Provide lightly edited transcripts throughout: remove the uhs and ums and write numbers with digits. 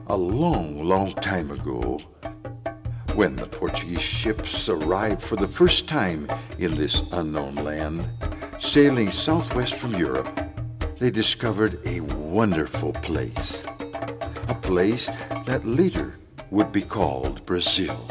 A long, long time ago, when the Portuguese ships arrived for the first time in this unknown land, sailing southwest from Europe, they discovered a wonderful place. A place that later would be called Brazil.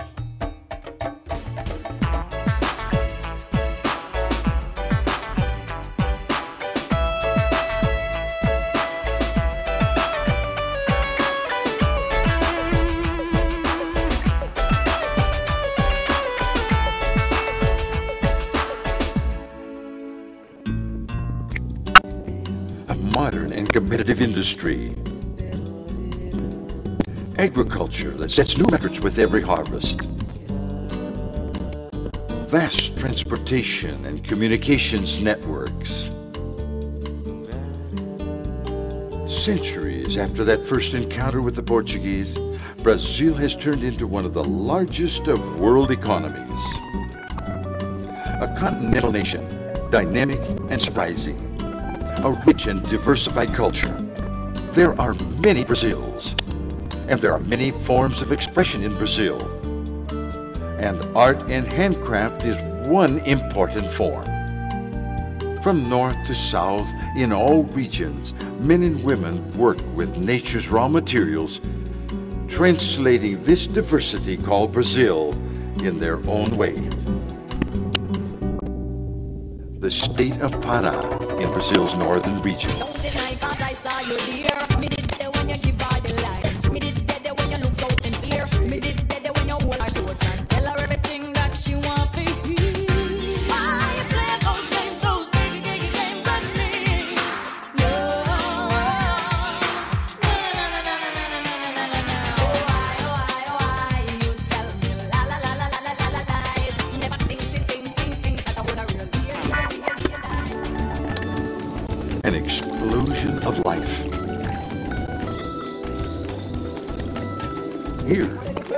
A modern and competitive industry. Agriculture that sets new records with every harvest. Vast transportation and communications networks. Centuries after that first encounter with the Portuguese, Brazil has turned into one of the largest of world economies. A continental nation, dynamic and surprising. A rich and diversified culture. There are many Brazils. And there are many forms of expression in Brazil. And art and handcraft is one important form. From north to south, in all regions, men and women work with nature's raw materials, translating this diversity called Brazil in their own way. The state of Pará in Brazil's northern region. An explosion of life. Here,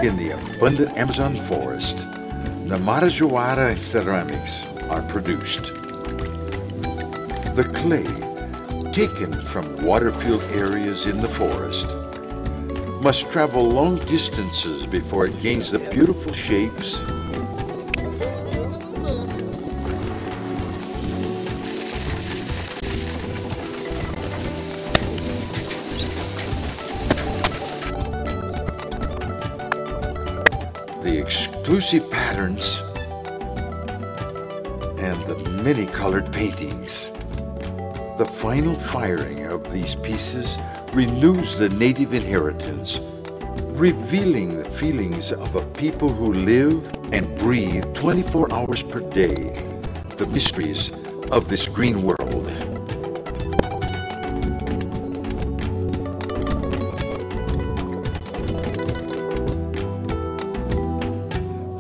in the abundant Amazon forest, the Marajoara ceramics are produced. The clay, taken from water-filled areas in the forest, must travel long distances before it gains the beautiful shapes the exclusive patterns, and the many-colored paintings. The final firing of these pieces renews the native inheritance, revealing the feelings of a people who live and breathe 24 hours per day, the mysteries of this green world.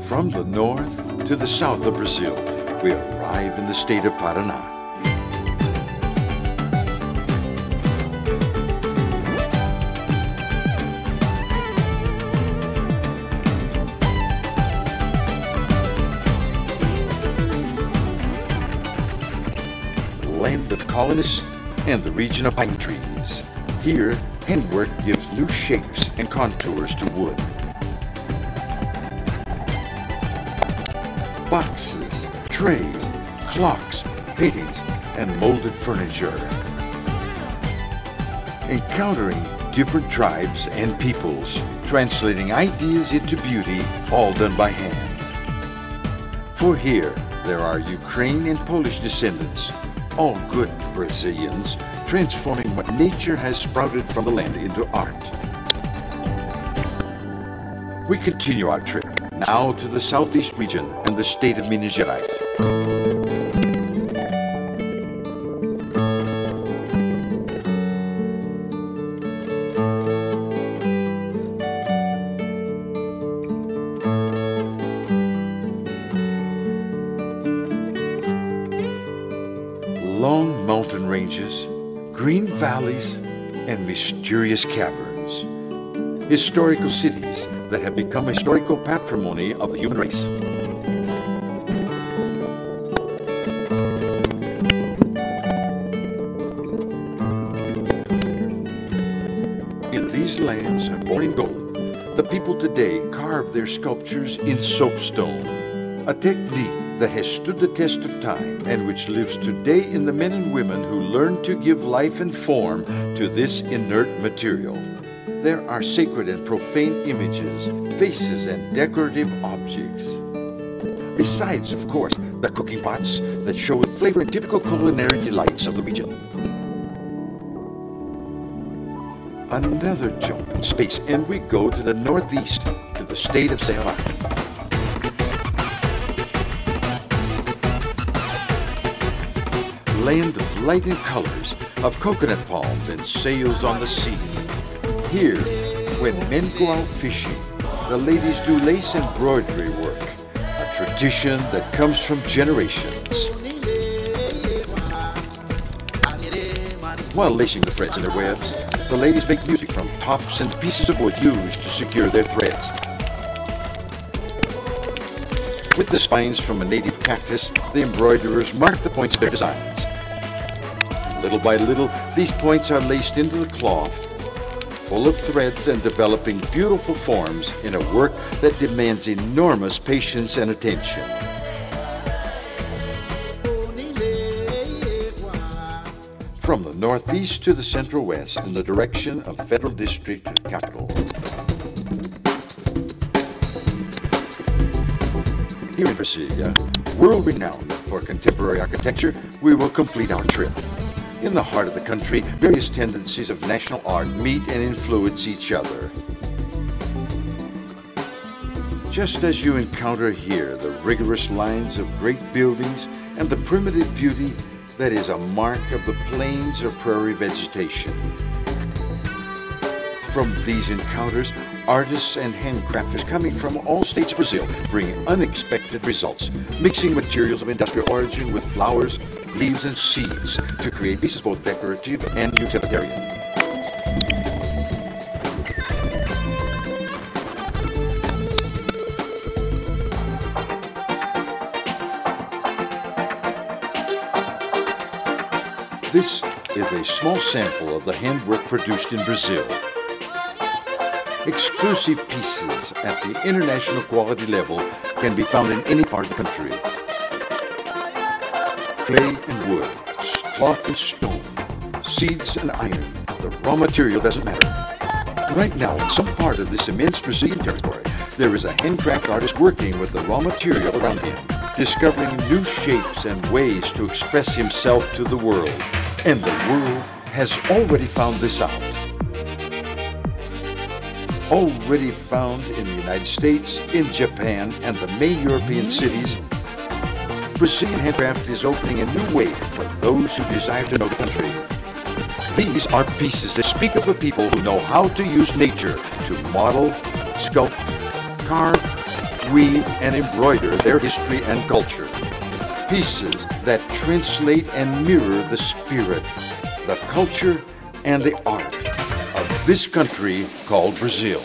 From the north to the south of Brazil, we arrive in the state of Paraná. Land of colonists and the region of pine trees. Here, handwork gives new shapes and contours to wood. Boxes, trays, clocks, paintings, and molded furniture. Encountering different tribes and peoples, translating ideas into beauty, all done by hand. For here, there are Ukraine and Polish descendants, all good Brazilians, transforming what nature has sprouted from the land into art. We continue our trip, now to the southeast region and the state of Minas Gerais. Long mountain ranges, green valleys, and mysterious caverns. Historical cities that have become historical patrimony of the human race. in these lands born in gold, the people today carve their sculptures in soapstone, a technique that has stood the test of time and which lives today in the men and women who learn to give life and form to this inert material. There are sacred and profane images, faces, and decorative objects. Besides, of course, the cooking pots that show the flavor and typical culinary delights of the region. Another jump in space, and we go to the northeast, to the state of Sinaloa. Land of light and colors, of coconut palms and sails on the sea. Here, when men go out fishing, the ladies do lace embroidery work, a tradition that comes from generations. While lacing the threads in their webs, the ladies make music from tops and pieces of wood used to secure their threads. With the spines from a native cactus, the embroiderers mark the points of their designs. Little by little, these points are laced into the cloth, full of threads and developing beautiful forms in a work that demands enormous patience and attention. From the northeast to the central west in the direction of Federal District Capital. Here in Brasilia, world-renowned for contemporary architecture, we will complete our trip. In the heart of the country, various tendencies of national art meet and influence each other. Just as you encounter here the rigorous lines of great buildings and the primitive beauty that is a mark of the plains or prairie vegetation. From these encounters, artists and handcrafters coming from all states of Brazil bring unexpected results, mixing materials of industrial origin with flowers, leaves, and seeds to create pieces both decorative and utilitarian. This is a small sample of the handwork produced in Brazil. Exclusive pieces at the international quality level can be found in any part of the country. Clay and wood, cloth and stone, seeds and iron, the raw material doesn't matter. Right now, in some part of this immense Brazilian territory, there is a handcraft artist working with the raw material around him, discovering new shapes and ways to express himself to the world. And the world has already found this out. Already found in the United States, in Japan, and the main European cities, Brazilian handcraft is opening a new way for those who desire to know the country. These are pieces that speak of a people who know how to use nature to model, sculpt, carve, weave, and embroider their history and culture. Pieces that translate and mirror the spirit, the culture, and the art of this country called Brazil.